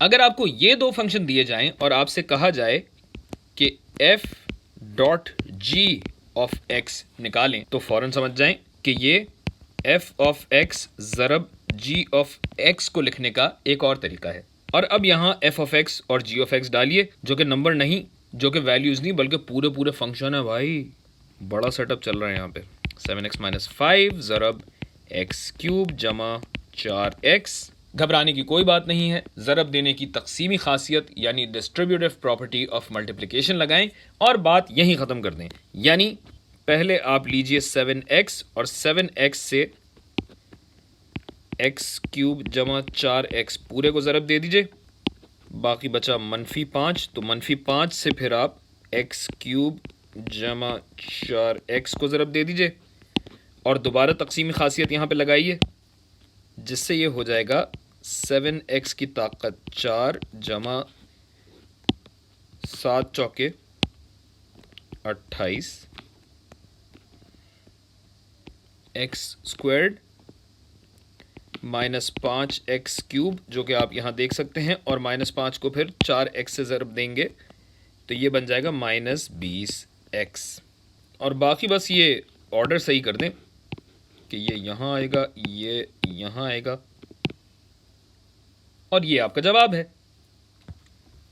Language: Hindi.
अगर आपको ये दो फंक्शन दिए जाएं और आपसे कहा जाए कि f dot g of x निकालें, तो फौरन समझ जाएं कि ये f of x ज़रब g of x को लिखने का एक और तरीका है। और अब यहाँ f ऑफ x और g ऑफ x डालिए, जो कि नंबर नहीं, जो कि वैल्यूज़ नहीं, बल्कि पूरे पूरे फंक्शन है भाई। बड़ा सेटअप चल रहा है यहाँ पे। 7x माइनस 5 ज़रब x क्यूब जमा 4x। घबराने की कोई बात नहीं है, ज़रब देने की तकसीमी खासियत यानी डिस्ट्रीब्यूटिव प्रॉपर्टी ऑफ मल्टीप्लिकेशन लगाएं और बात यहीं ख़त्म कर दें। यानी पहले आप लीजिए 7x और 7x से x क्यूब जमा 4x पूरे को ज़रब दे दीजिए, बाकी बचा -5, तो -5 से फिर आप x क्यूब जमा 4x को ज़रब दे दीजिए और दोबारा तकसीमी खासियत यहाँ पे लगाइए, जिससे ये हो जाएगा 7x की ताकत 4 जमा 7 चौके 28 x squared minus 5x cube, जो कि आप यहाँ देख सकते हैं, और -5 को फिर 4x से ज़रब देंगे तो ये बन जाएगा -20x। और बाकी बस ये ऑर्डर सही कर दें कि ये यहाँ आएगा, ये यहाँ आएगा, और ये आपका जवाब है।